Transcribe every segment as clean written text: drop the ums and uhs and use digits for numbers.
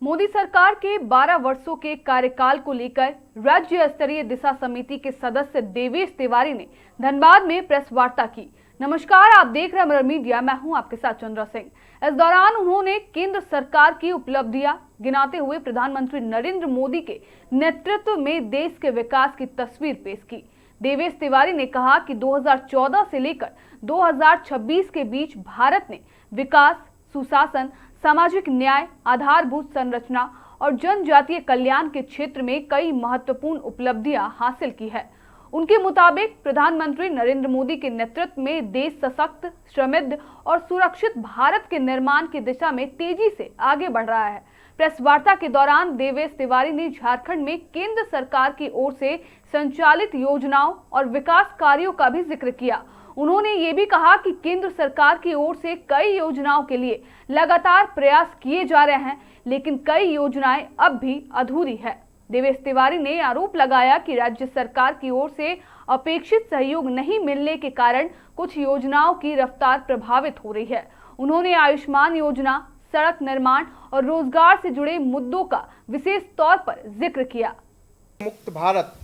मोदी सरकार के 12 वर्षों के कार्यकाल को लेकर राज्य स्तरीय दिशा समिति के सदस्य देवेश तिवारी ने धनबाद में प्रेस वार्ता की। नमस्कार, आप देख रहे हैं अमर मीडिया। मैं हूं आपके साथ चंद्रा सिंह। इस दौरान उन्होंने केंद्र सरकार की उपलब्धियां गिनाते हुए प्रधानमंत्री नरेंद्र मोदी के नेतृत्व में देश के विकास की तस्वीर पेश की। देवेश तिवारी ने कहा कि 2014 से लेकर 2026 के बीच भारत ने विकास, सुशासन, सामाजिक न्याय, आधारभूत संरचना और जनजातीय कल्याण के क्षेत्र में कई महत्वपूर्ण उपलब्धियां हासिल की है। उनके मुताबिक प्रधानमंत्री नरेंद्र मोदी के नेतृत्व में देश सशक्त, समृद्ध और सुरक्षित भारत के निर्माण की दिशा में तेजी से आगे बढ़ रहा है। प्रेस वार्ता के दौरान देवेश तिवारी ने झारखंड में केंद्र सरकार की ओर से संचालित योजनाओं और विकास कार्यों का भी जिक्र किया। उन्होंने ये भी कहा कि केंद्र सरकार की ओर से कई योजनाओं के लिए लगातार प्रयास किए जा रहे हैं, लेकिन कई योजनाएं अब भी अधूरी है। देवेश तिवारी ने आरोप लगाया कि राज्य सरकार की ओर से अपेक्षित सहयोग नहीं मिलने के कारण कुछ योजनाओं की रफ्तार प्रभावित हो रही है। उन्होंने आयुष्मान योजना, सड़क निर्माण और रोजगार से जुड़े मुद्दों का विशेष तौर पर जिक्र किया। मुक्त भारत,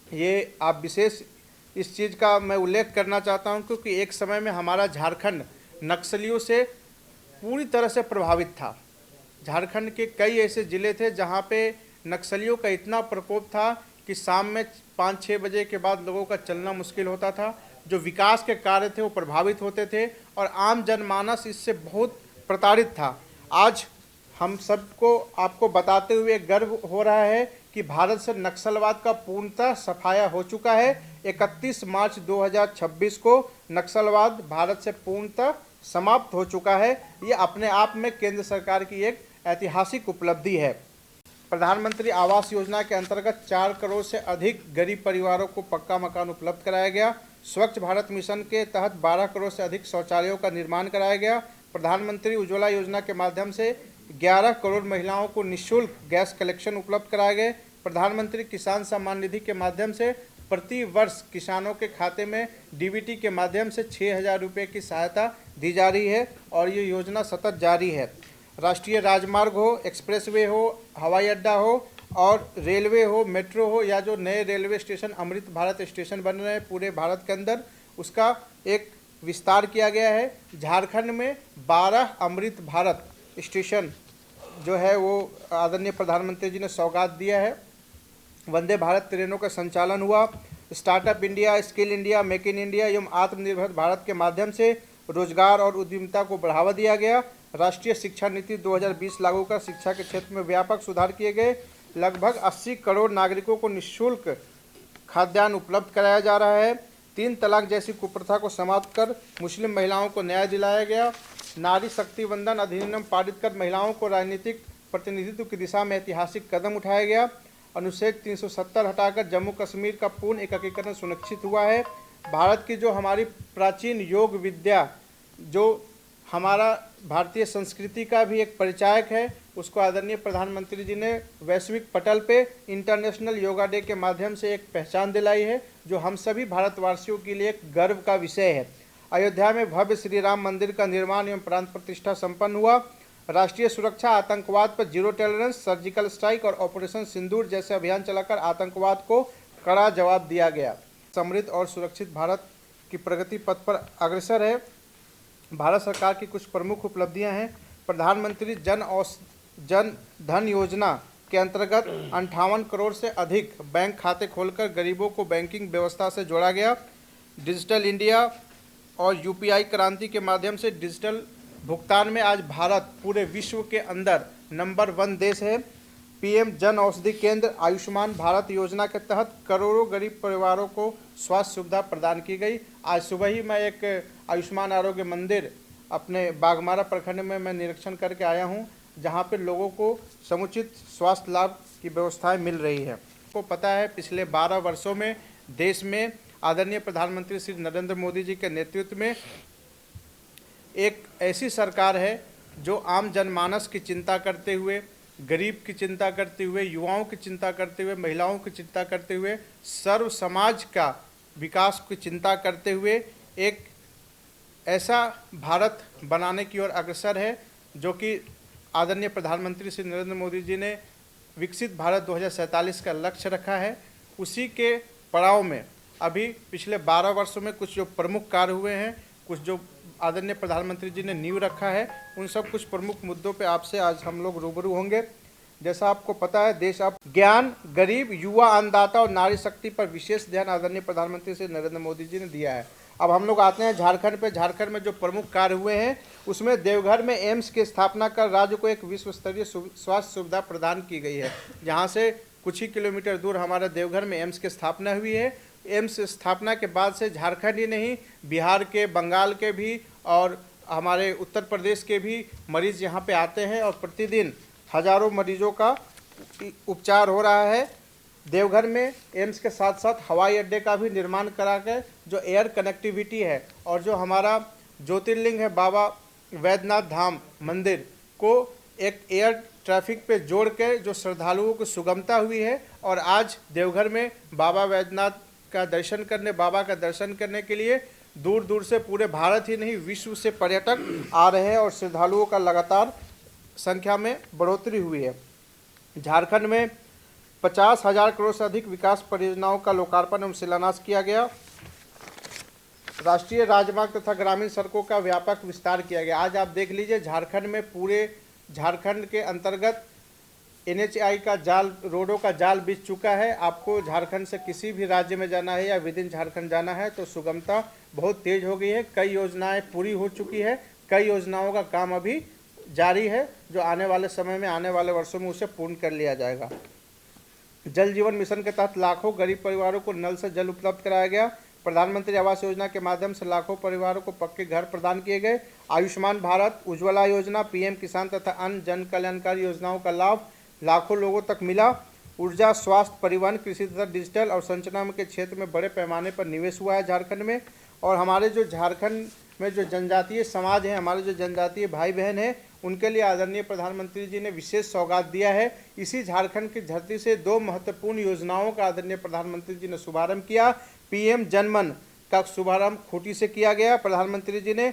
ये आप विशेष इस चीज़ का मैं उल्लेख करना चाहता हूं क्योंकि एक समय में हमारा झारखंड नक्सलियों से पूरी तरह से प्रभावित था। झारखंड के कई ऐसे ज़िले थे जहां पे नक्सलियों का इतना प्रकोप था कि शाम में 5-6 बजे के बाद लोगों का चलना मुश्किल होता था। जो विकास के कार्य थे वो प्रभावित होते थे और आम जनमानस इससे बहुत प्रताड़ित था। आज हम सबको आपको बताते हुए गर्व हो रहा है कि भारत से नक्सलवाद का पूर्णतः सफाया हो चुका है। 31 मार्च 2026 को नक्सलवाद भारत से पूर्णतः समाप्त हो चुका है। ये अपने आप में केंद्र सरकार की एक ऐतिहासिक उपलब्धि है। प्रधानमंत्री आवास योजना के अंतर्गत 4 करोड़ से अधिक गरीब परिवारों को पक्का मकान उपलब्ध कराया गया। स्वच्छ भारत मिशन के तहत 12 करोड़ से अधिक शौचालयों का निर्माण कराया गया। प्रधानमंत्री उज्ज्वला योजना के माध्यम से 11 करोड़ महिलाओं को निःशुल्क गैस कलेक्शन उपलब्ध कराए गए। प्रधानमंत्री किसान सम्मान निधि के माध्यम से प्रति वर्ष किसानों के खाते में डीबीटी के माध्यम से 6,000 रुपये की सहायता दी जा रही है और ये योजना सतत जारी है। राष्ट्रीय राजमार्ग हो, एक्सप्रेसवे हो, हवाई अड्डा हो और रेलवे हो, मेट्रो हो या जो नए railway station Amrit Bharat station बन रहे हैं पूरे भारत के अंदर, उसका एक विस्तार किया गया है। झारखंड में 12 अमृत भारत स्टेशन जो है वो आदरणीय प्रधानमंत्री जी ने सौगात दिया है। वंदे भारत ट्रेनों का संचालन हुआ। Startup India, skill India, make in India एवं आत्मनिर्भर भारत के माध्यम से रोजगार और उद्यमिता को बढ़ावा दिया गया। राष्ट्रीय शिक्षा नीति 2020 लागू कर शिक्षा के क्षेत्र में व्यापक सुधार किए गए। लगभग 80 करोड़ नागरिकों को निःशुल्क खाद्यान्न उपलब्ध कराया जा रहा है। 3 तलाक जैसी कुप्रथा को समाप्त कर मुस्लिम महिलाओं को न्याय दिलाया गया। नारी शक्ति वंदन अधिनियम पारित कर महिलाओं को राजनीतिक प्रतिनिधित्व की दिशा में ऐतिहासिक कदम उठाया गया। अनुच्छेद 370 हटाकर जम्मू कश्मीर का पूर्ण एकीकरण सुनिश्चित हुआ है। भारत की जो हमारी प्राचीन योग विद्या, जो हमारा भारतीय संस्कृति का भी एक परिचायक है, उसको आदरणीय प्रधानमंत्री जी ने वैश्विक पटल पे इंटरनेशनल योगा डे के माध्यम से एक पहचान दिलाई है, जो हम सभी भारतवासियों के लिए एक गर्व का विषय है। अयोध्या में भव्य श्री राम मंदिर का निर्माण एवं प्राण प्रतिष्ठा संपन्न हुआ। राष्ट्रीय सुरक्षा, आतंकवाद पर जीरो टॉलरेंस, सर्जिकल स्ट्राइक और ऑपरेशन सिंदूर जैसे अभियान चलाकर आतंकवाद को कड़ा जवाब दिया गया। समृद्ध और सुरक्षित भारत की प्रगति पथ पर अग्रसर है। भारत सरकार की कुछ प्रमुख उपलब्धियां हैं। प्रधानमंत्री जन धन योजना के अंतर्गत 58 करोड़ से अधिक बैंक खाते खोलकर गरीबों को बैंकिंग व्यवस्था से जोड़ा गया। डिजिटल इंडिया और यूपीआई क्रांति के माध्यम से डिजिटल भुगतान में आज भारत पूरे विश्व के अंदर नंबर 1 देश है। पीएम जन औषधि केंद्र, आयुष्मान भारत योजना के तहत करोड़ों गरीब परिवारों को स्वास्थ्य सुविधा प्रदान की गई। आज सुबह ही मैं एक आयुष्मान आरोग्य मंदिर अपने बागमारा प्रखंड में मैं निरीक्षण करके आया हूं, जहां पे लोगों को समुचित स्वास्थ्य लाभ की व्यवस्थाएं मिल रही है। आपको पता है पिछले 12 वर्षों में देश में आदरणीय प्रधानमंत्री श्री नरेंद्र मोदी जी के नेतृत्व में एक ऐसी सरकार है जो आम जनमानस की चिंता करते हुए, गरीब की चिंता करते हुए, युवाओं की चिंता करते हुए, महिलाओं की चिंता करते हुए, सर्व समाज का विकास की चिंता करते हुए एक ऐसा भारत बनाने की ओर अग्रसर है जो कि आदरणीय प्रधानमंत्री श्री नरेंद्र मोदी जी ने विकसित भारत 2047 का लक्ष्य रखा है, उसी के पड़ाव में अभी पिछले 12 वर्षों में कुछ जो प्रमुख कार्य हुए हैं, कुछ जो आदरणीय प्रधानमंत्री जी ने नींव रखा है, उन सब कुछ प्रमुख मुद्दों पे आपसे आज हम लोग रूबरू होंगे। जैसा आपको पता है, देश अब ज्ञान, गरीब, युवा, अन्नदाता और नारी शक्ति पर विशेष ध्यान आदरणीय प्रधानमंत्री श्री नरेंद्र मोदी जी ने दिया है। अब हम लोग आते हैं झारखंड पे। झारखंड में जो प्रमुख कार्य हुए हैं उसमें देवघर में एम्स की स्थापना कर राज्य को एक विश्व स्तरीय स्वास्थ्य सुविधा प्रदान की गई है, जहाँ से कुछ ही किलोमीटर दूर हमारे देवघर में एम्स की स्थापना हुई है। एम्स स्थापना के बाद से झारखंड ही नहीं, बिहार के, बंगाल के भी और हमारे उत्तर प्रदेश के भी मरीज यहाँ पे आते हैं और प्रतिदिन हजारों मरीजों का उपचार हो रहा है। देवघर में एम्स के साथ साथ हवाई अड्डे का भी निर्माण करा के जो एयर कनेक्टिविटी है और जो हमारा ज्योतिर्लिंग है बाबा वैद्यनाथ धाम मंदिर को एक एयर ट्रैफिक पे जोड़ के जो श्रद्धालुओं को सुगमता हुई है। और आज देवघर में बाबा वैद्यनाथ का दर्शन करने, बाबा का दर्शन करने के लिए दूर दूर से पूरे भारत ही नहीं विश्व से पर्यटक आ रहे हैं और श्रद्धालुओं का लगातार संख्या में बढ़ोतरी हुई है। झारखंड में 50,000 करोड़ से अधिक विकास परियोजनाओं का लोकार्पण एवं शिलान्यास किया गया। राष्ट्रीय राजमार्ग तथा ग्रामीण सड़कों का व्यापक विस्तार किया गया। आज आप देख लीजिए, झारखंड में पूरे झारखंड के अंतर्गत NHAI का जाल, रोडों का जाल बिछ चुका है। आपको झारखंड से किसी भी राज्य में जाना है या विद इन झारखंड जाना है तो सुगमता बहुत तेज हो गई है। कई योजनाएं पूरी हो चुकी है, कई योजनाओं का काम अभी जारी है, जो आने वाले समय में, आने वाले वर्षों में उसे पूर्ण कर लिया जाएगा। जल जीवन मिशन के तहत लाखों गरीब परिवारों को नल से जल उपलब्ध कराया गया। प्रधानमंत्री आवास योजना के माध्यम से लाखों परिवारों को पक्के घर प्रदान किए गए। आयुष्मान भारत, उज्ज्वला योजना, PM किसान तथा अन्य जन कल्याणकारी योजनाओं का लाभ लाखों लोगों तक मिला। ऊर्जा, स्वास्थ्य, परिवहन, कृषि तथा डिजिटल और संचार के क्षेत्र में बड़े पैमाने पर निवेश हुआ है झारखंड में। और हमारे जो झारखंड में जो जनजातीय समाज है, हमारे जो जनजातीय भाई बहन हैं, उनके लिए आदरणीय प्रधानमंत्री जी ने विशेष सौगात दिया है। इसी झारखंड की धरती से 2 महत्वपूर्ण योजनाओं का आदरणीय प्रधानमंत्री जी ने शुभारंभ किया। PM जनमन का शुभारंभ खूंटी से किया गया। प्रधानमंत्री जी ने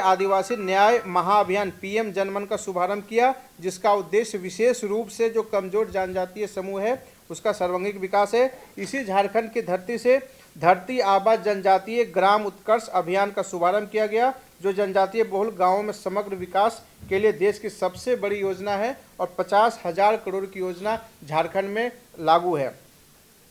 आदिवासी न्याय महाअभियान PM जनमन का शुभारंभ किया, जिसका उद्देश्य विशेष रूप से जो कमजोर जनजातीय समूह है उसका सर्वांगीण विकास है। इसी झारखंड की धरती से धरती आबा जनजातीय ग्राम उत्कर्ष अभियान का शुभारंभ किया गया, जो जनजातीय बहुल गांवों में समग्र विकास के लिए देश की सबसे बड़ी योजना है और 50,000 करोड़ की योजना झारखंड में लागू है।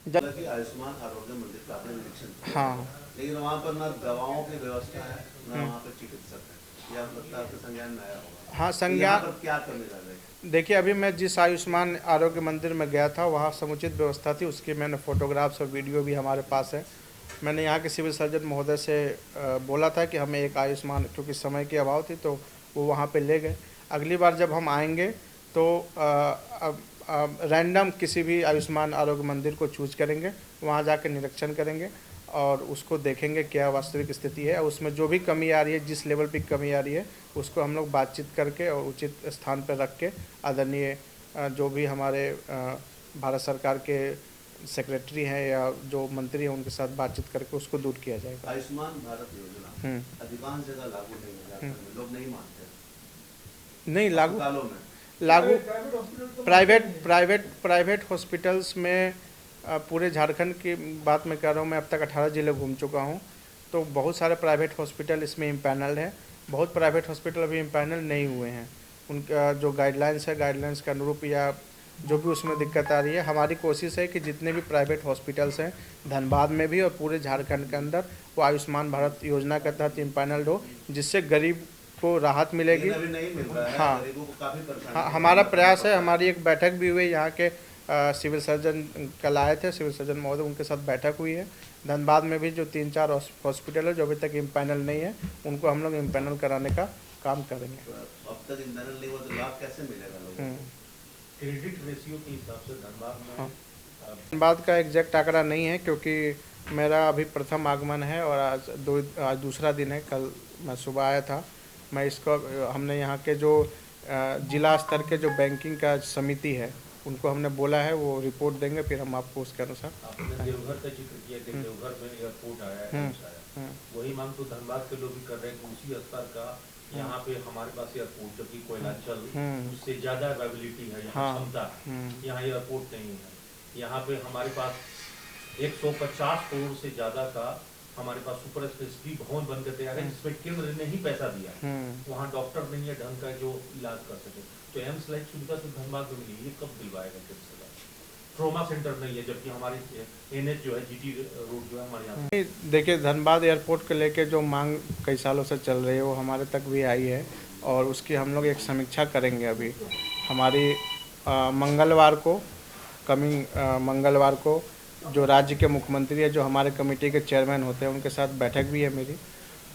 आयुष्मान आरोग्य मंदिर का आपने निरीक्षण किया, हाँ, लेकिन वहाँ पर ना दवाओं की व्यवस्था है, ना वहाँ पर चिकित्सक है। यह लगता है आपके संज्ञान में आया होगा। हाँ, संज्ञान यहाँ पर क्या करने जा रहे हैं? देखिए, अभी मैं जिस आयुष्मान आरोग्य मंदिर में गया था वहाँ समुचित व्यवस्था थी, उसकी मैंने फोटोग्राफ्स और वीडियो भी हमारे पास है। मैंने यहाँ के सिविल सर्जन महोदय से बोला था कि हमें एक आयुष्मान, क्योंकि समय की अभाव थी तो वो वहाँ पे ले गए। अगली बार जब हम आएंगे तो रैंडम किसी भी आयुष्मान आरोग्य मंदिर को चूज करेंगे, वहाँ जाकर निरीक्षण करेंगे और उसको देखेंगे क्या वास्तविक स्थिति है, और उसमें जो भी कमी आ रही है, जिस लेवल पे कमी आ रही है, उसको हम लोग बातचीत करके और उचित स्थान पर रख के आदरणीय जो भी हमारे भारत सरकार के सेक्रेटरी हैं या जो मंत्री हैं उनके साथ बातचीत करके उसको दूर किया जाएगा। आयुष्मान भारत योजना अधिकांश जगह लागू नहीं है, लोग नहीं मानते। नहीं लागू प्राइवेट हॉस्पिटल्स में पूरे झारखंड की बात मैं कर रहा हूँ। मैं अब तक 18 जिले घूम चुका हूँ, तो बहुत सारे प्राइवेट हॉस्पिटल इसमें इम्पैनल्ड है। बहुत प्राइवेट हॉस्पिटल अभी इम्पैनल नहीं हुए हैं। उनका जो गाइडलाइंस है, गाइडलाइंस के अनुरूप या जो भी उसमें दिक्कत आ रही है, हमारी कोशिश है कि जितने भी प्राइवेट हॉस्पिटल्स हैं धनबाद में भी और पूरे झारखंड के अंदर, वो आयुष्मान भारत योजना के तहत इम्पैनल्ड हो, जिससे गरीब को राहत मिलेगी। अभी नहीं मिल रहा है, हाँ, गरीबों को काफी परेशानी हाँ, हमारा प्रयास है। हमारी एक बैठक भी हुई यहाँ के सिविल सर्जन कल आए थे, सिविल सर्जन महोदय, उनके साथ बैठक हुई है। धनबाद में भी जो 3-4 हॉस्पिटल है जो अभी तक इम्पैनल नहीं है, उनको हम लोग इम्पैनल कराने का काम करेंगे। अब तक इम्पैनल नहीं हुआ तो लाभ कैसे मिलेगा लोगों को? क्रेडिट रेशियो के हिसाब से धनबाद में धनबाद का एग्जैक्ट आंकड़ा नहीं है, क्योंकि मेरा अभी प्रथम आगमन है और आज दूसरा दिन है। कल मैं सुबह आया था। मैं इसको, हमने यहाँ के जो जिला स्तर के जो बैंकिंग का समिति है उनको हमने बोला है, वो रिपोर्ट देंगे, फिर हम आपको उसके अनुसार। आपने देवघर का जिक्र किया कि देवघर में एयरपोर्ट आया है, वही मांग तो धनबाद के लोग भी कर रहे हैं कि उसी स्तर का यहाँ पे हमारे पास एयरपोर्ट जबकि कोयलांचल हम्म। उससे ज्यादा अवेबिलिटी है, यहाँ हाँ। क्षमता है, हम्म। यहाँ एयरपोर्ट नहीं है। यहाँ पे हमारे पास 150 करोड़ से ज्यादा का हमारे पास सुपर स्पेशलिटी भवन बनकर तैयार है, जिसमें केंद्र ने ही पैसा दिया है। वहाँ डॉक्टर नहीं है ढंग का जो इलाज कर सके, तो एम्स लाइक सुविधा तो धनबाद में मिली, ये कब दिलवाएगा केंद्र सरकार? ट्रोमा सेंटर नहीं है, जबकि हमारे एनएच जो है, जीटी रोड जो है हमारे यहाँ से। देखिए, धनबाद एयरपोर्ट को लेके जो मांग कई सालों से चल रही है वो हमारे तक भी आई है और उसकी हम लोग एक समीक्षा करेंगे। अभी हमारी मंगलवार को मंगलवार को जो राज्य के मुख्यमंत्री है, जो हमारे कमेटी के चेयरमैन होते हैं, उनके साथ बैठक भी है मेरी,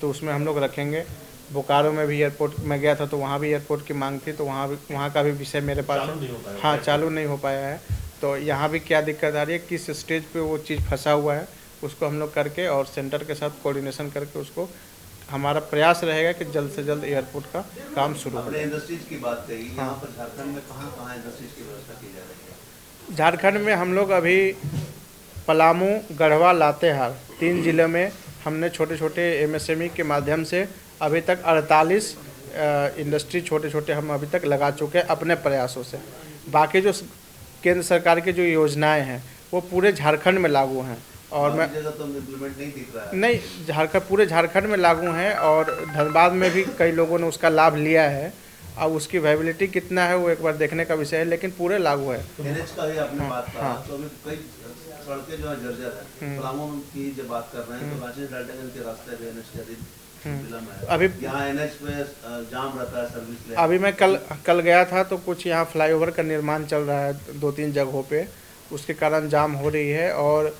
तो उसमें हम लोग रखेंगे। बोकारो में भी एयरपोर्ट में गया था तो वहाँ भी एयरपोर्ट की मांग थी, तो वहाँ का भी विषय मेरे पास है। हाँ, चालू नहीं हो पाया है, तो यहाँ भी क्या दिक्कत आ रही है, किस स्टेज पे वो चीज़ फंसा हुआ है, उसको हम लोग करके और सेंटर के साथ कोऑर्डिनेशन करके उसको, हमारा प्रयास रहेगा कि जल्द से जल्द एयरपोर्ट का काम शुरू हो। आपने इंडस्ट्रीज की बात कही, यहाँ पर झारखंड में कहाँ इंडस्ट्रीज की व्यवस्था की जा रही है? झारखंड में हम लोग अभी पलामू, गढ़वा, लातेहार 3 जिलों में हमने छोटे छोटे एमएसएमई के माध्यम से अभी तक 48 इंडस्ट्री छोटे छोटे हम अभी तक लगा चुके हैं अपने प्रयासों से। बाकी जो केंद्र सरकार की जो योजनाएं हैं वो पूरे झारखंड में लागू हैं और मैं जगह तो इम्प्लीमेंट नहीं दिख रहा है। नहीं, पूरे झारखंड में लागू हैं और धनबाद में भी कई लोगों ने उसका लाभ लिया है। अब उसकी वायबिलिटी कितना है वो एक बार देखने का विषय है, लेकिन पूरे लागू है। एनएच का ही आपने बात कहा, हाँ। तो अभी कई सड़कें जो है जर्जर है। पलामू की जब बात कर रहे हैं तो राजेश डाल्टनगंज के रास्ते पे एनएच के विलम्ब है। अभी यहाँ एनएच पे जाम रहता है सर्विस लेने। अभी मैं कल गया था तो कुछ यहाँ फ्लाईओवर का निर्माण चल रहा है 2-3 जगहों पे, उसके कारण जाम हो रही है और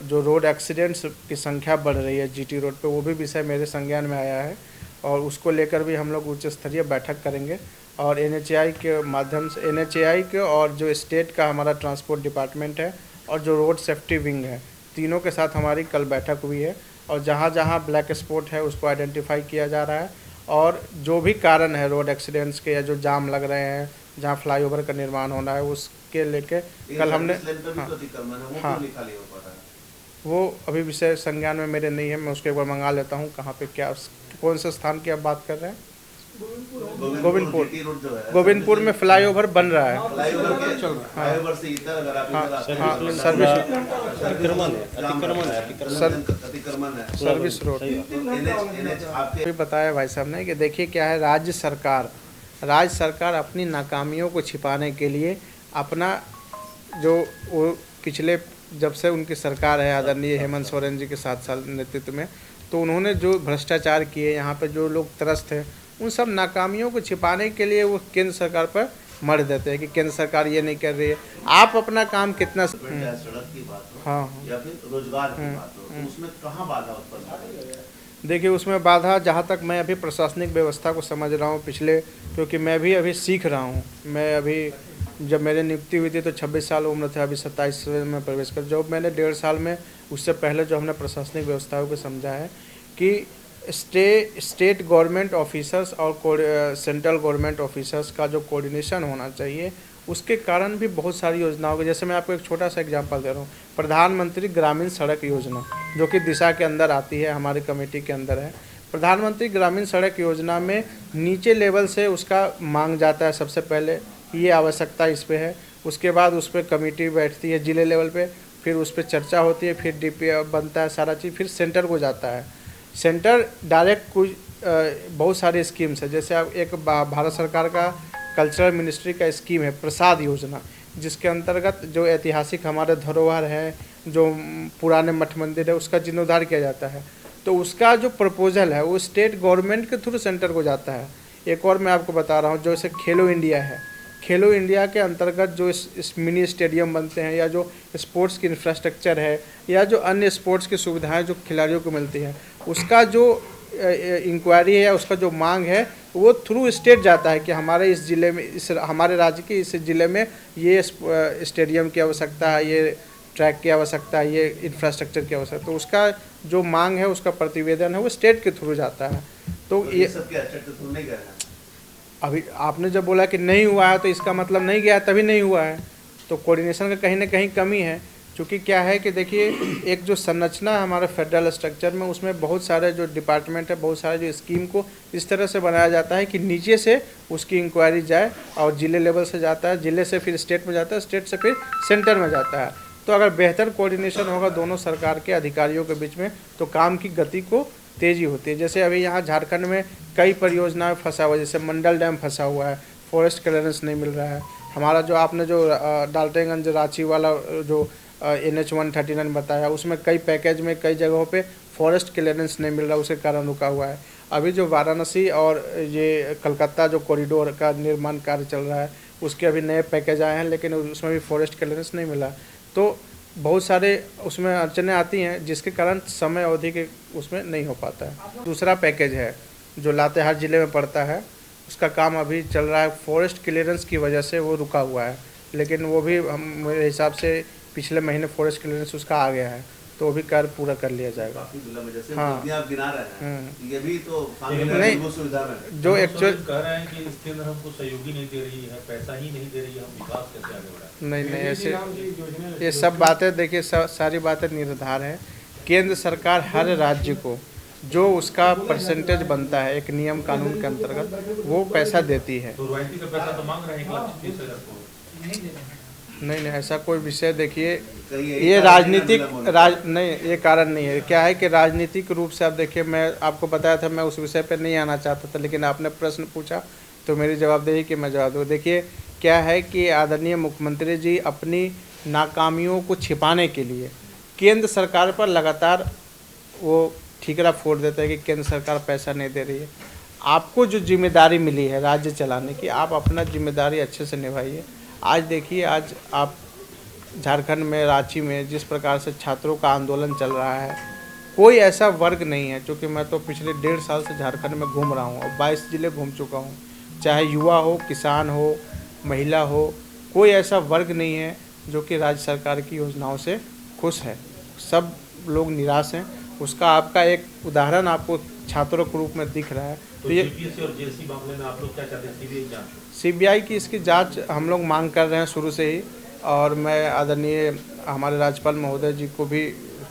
जो रोड एक्सीडेंट्स की संख्या बढ़ रही है जीटी रोड पे, वो भी विषय मेरे संज्ञान में आया है और उसको लेकर भी हम लोग उच्च स्तरीय बैठक करेंगे और एनएचएआई के माध्यम से, एनएचएआई के और जो स्टेट का हमारा ट्रांसपोर्ट डिपार्टमेंट है और जो रोड सेफ्टी विंग है, तीनों के साथ हमारी कल बैठक हुई है और जहाँ जहाँ ब्लैक स्पॉट है उसको आइडेंटिफाई किया जा रहा है और जो भी कारण है रोड एक्सीडेंट्स के या जो जाम लग रहे हैं, जहाँ फ्लाईओवर का निर्माण होना है, उसके लेके कल हमने हाँ, वो अभी विषय संज्ञान में मेरे नहीं है, मैं उसको एक बार मंगा लेता हूँ। कहाँ पे क्या, कौन से स्थान की आप बात कर रहे हैं? गोविंदपुर में फ्लाईओवर बन रहा है। फ्लाईओवर से इधर अगर आप सर्विस रोड भी बताया भाई साहब ने कि देखिए क्या है, राज्य सरकार अपनी नाकामियों को छिपाने के लिए अपना जो वो पिछले जब से उनकी सरकार है आदरणीय हेमंत सोरेन जी के 7 साल नेतृत्व में, तो उन्होंने जो भ्रष्टाचार किए, यहाँ पे जो लोग त्रस्त हैं, उन सब नाकामियों को छिपाने के लिए वो केंद्र सरकार पर मर देते हैं कि केंद्र सरकार ये नहीं कर रही है। आप अपना काम कितना सड़क की बात हो हाँ या फिर रोजगार की बात हो, तो उसमें कहाँ बाधा उत्पन्न हो रही है? देखिए, उसमें बाधा, जहाँ तक मैं अभी प्रशासनिक व्यवस्था को समझ रहा हूँ पिछले, क्योंकि मैं भी अभी सीख रहा हूँ। मैं अभी जब मेरी नियुक्ति हुई थी तो 26 साल उम्र था, अभी 27 में प्रवेश कर, जो मैंने 1.5 साल में उससे पहले जो हमने प्रशासनिक व्यवस्थाओं को समझा है कि स्टेट गवर्नमेंट ऑफिसर्स और सेंट्रल गवर्नमेंट ऑफिसर्स का जो कोऑर्डिनेशन होना चाहिए, उसके कारण भी बहुत सारी योजनाओं के, जैसे मैं आपको एक छोटा सा एग्जांपल दे रहा हूँ, प्रधानमंत्री ग्रामीण सड़क योजना जो कि दिशा के अंदर आती है, हमारी कमेटी के अंदर है। प्रधानमंत्री ग्रामीण सड़क योजना में नीचे लेवल से उसका मांग जाता है, सबसे पहले ये आवश्यकता इस पे है, उसके बाद उस पर कमेटी बैठती है जिले लेवल पे, फिर उस पर चर्चा होती है, फिर डीपी बनता है सारा चीज़, फिर सेंटर को जाता है। सेंटर डायरेक्ट कुछ बहुत सारी स्कीम्स है, जैसे अब एक भारत सरकार का कल्चरल मिनिस्ट्री का स्कीम है प्रसाद योजना, जिसके अंतर्गत जो ऐतिहासिक हमारे धरोहर है, जो पुराने मठ मंदिर है, उसका जीर्णोद्धार किया जाता है। तो उसका जो प्रपोजल है वो स्टेट गवर्नमेंट के थ्रू सेंटर को जाता है। एक और मैं आपको बता रहा हूँ, जैसे खेलो इंडिया है, खेलो इंडिया के अंतर्गत जो इस मिनी स्टेडियम बनते हैं या जो स्पोर्ट्स की इंफ्रास्ट्रक्चर है या जो अन्य स्पोर्ट्स की सुविधाएं जो खिलाड़ियों को मिलती है, उसका जो इंक्वायरी है या उसका जो मांग है वो थ्रू स्टेट जाता है कि हमारे इस ज़िले में, इस हमारे राज्य के इस ज़िले में ये स्टेडियम की आवश्यकता है, ये ट्रैक की आवश्यकता है, ये इंफ्रास्ट्रक्चर की आवश्यकता है। तो उसका जो मांग है, उसका प्रतिवेदन है, वो स्टेट के थ्रू जाता है। तो ये अभी आपने जब बोला कि नहीं हुआ है तो इसका मतलब नहीं गया, तभी नहीं हुआ है। तो कोऑर्डिनेशन का कहीं ना कहीं कमी है। क्योंकि क्या है कि देखिए एक जो संरचना है हमारे फेडरल स्ट्रक्चर में, उसमें बहुत सारे जो डिपार्टमेंट है, बहुत सारे जो स्कीम को इस तरह से बनाया जाता है कि नीचे से उसकी इंक्वायरी जाए और जिले लेवल से जाता है, जिले से फिर स्टेट में जाता है, स्टेट से फिर सेंटर में जाता है। तो अगर बेहतर कोऑर्डिनेशन होगा दोनों सरकार के अधिकारियों के बीच में तो काम की गति को तेज़ी होती है। जैसे अभी यहाँ झारखंड में कई परियोजनाएं फंसा हुआ है, जैसे मंडल डैम फंसा हुआ है, फॉरेस्ट क्लियरेंस नहीं मिल रहा है। हमारा जो आपने जो डाल्टनगंज रांची वाला जो NH 139 बताया, उसमें कई पैकेज में कई जगहों पे फॉरेस्ट क्लियरेंस नहीं मिल रहा, उसके कारण रुका हुआ है। अभी जो वाराणसी और ये कलकत्ता जो कॉरिडोर का निर्माण कार्य चल रहा है, उसके अभी नए पैकेज आए हैं, लेकिन उसमें भी फॉरेस्ट क्लियरेंस नहीं मिला। तो बहुत सारे उसमें अड़चनें आती हैं, जिसके कारण समय अवधि के उसमें नहीं हो पाता है। दूसरा पैकेज है जो लातेहार ज़िले में पड़ता है, उसका काम अभी चल रहा है, फॉरेस्ट क्लियरेंस की वजह से वो रुका हुआ है, लेकिन वो भी मेरे हिसाब से पिछले महीने फॉरेस्ट क्लियरेंस उसका आ गया है, तो वो भी कार्य पूरा कर लिया जाएगा। जैसे हाँ। आप गिना रहे हैं, ये भी तो नहीं, सुविधा में जो एक्चुअल कह रहे हैं कि इसके अंदर हमको सहयोगी नहीं दे रही है, पैसा ही नहीं दे रही है, हम विकास कैसे आगे बढ़ाएं? नहीं ऐसे ये सब बातें देखिए, सारी बातें निर्धार है। केंद्र सरकार हर राज्य को जो उसका परसेंटेज बनता है एक नियम कानून के अंतर्गत वो पैसा देती है। तो रॉयल्टी का पैसा तो मांग रहे हैं 1,30,000 करोड़। नहीं ऐसा कोई विषय देखिए, ये राजनीतिक नहीं, ये कारण नहीं है। क्या है कि राजनीतिक रूप से आप देखिए, मैं आपको बताया था मैं उस विषय पर नहीं आना चाहता था, लेकिन आपने प्रश्न पूछा तो मेरी जवाबदेही कि मैं जवाब दूँ। देखिए क्या है कि आदरणीय मुख्यमंत्री जी अपनी नाकामियों को छिपाने के लिए केंद्र सरकार पर लगातार वो ठीकरा फोड़ देता है कि केंद्र सरकार पैसा नहीं दे रही है। आपको जो जिम्मेदारी मिली है राज्य चलाने की, आप अपना जिम्मेदारी अच्छे से निभाइए। आज देखिए, आज आप झारखंड में रांची में जिस प्रकार से छात्रों का आंदोलन चल रहा है, कोई ऐसा वर्ग नहीं है, क्योंकि मैं तो पिछले 1.5 साल से झारखंड में घूम रहा हूँ और 22 जिले घूम चुका हूँ, चाहे युवा हो, किसान हो, महिला हो, कोई ऐसा वर्ग नहीं है जो कि राज्य सरकार की योजनाओं से खुश है। सब लोग निराश हैं। उसका आपका एक उदाहरण आपको छात्रों के रूप में दिख रहा है। तो ये GPSC और JSC मामले में आप लोग क्या चाहते हैं? CBI जांच? CBI की इसकी जांच हम लोग मांग कर रहे हैं शुरू से ही, और मैं आदरणीय हमारे राज्यपाल महोदय जी को भी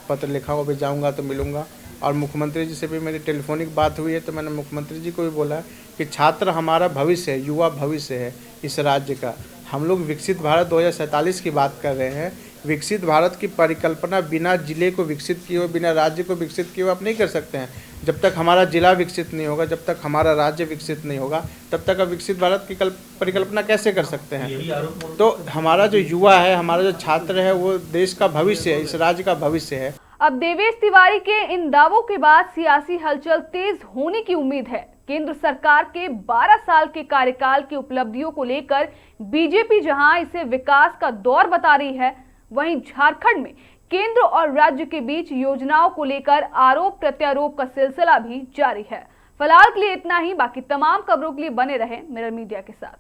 पत्र लिखा हुआ, भी जाऊँगा तो मिलूँगा। और मुख्यमंत्री जी से भी मेरी टेलीफोनिक बात हुई है, तो मैंने मुख्यमंत्री जी को भी बोला कि छात्र हमारा भविष्य है, युवा भविष्य है इस राज्य का। हम लोग विकसित भारत 2047 की बात कर रहे हैं। विकसित भारत की परिकल्पना बिना जिले को विकसित किए हुए, बिना राज्य को विकसित किए हुए आप नहीं कर सकते हैं। जब तक हमारा जिला विकसित नहीं होगा, जब तक हमारा राज्य विकसित नहीं होगा, तब तक आप विकसित भारत की परिकल्पना कैसे कर सकते हैं? तो हमारा जो युवा है, हमारा जो छात्र है, वो देश का भविष्य है, इस राज्य का भविष्य है। अब देवेश तिवारी के इन दावों के बाद सियासी हलचल तेज होने की उम्मीद है। केंद्र सरकार के 12 साल के कार्यकाल की उपलब्धियों को लेकर बीजेपी जहां इसे विकास का दौर बता रही है, वहीं झारखंड में केंद्र और राज्य के बीच योजनाओं को लेकर आरोप प्रत्यारोप का सिलसिला भी जारी है। फिलहाल के लिए इतना ही। बाकी तमाम खबरों के लिए बने रहें मिरर मीडिया के साथ।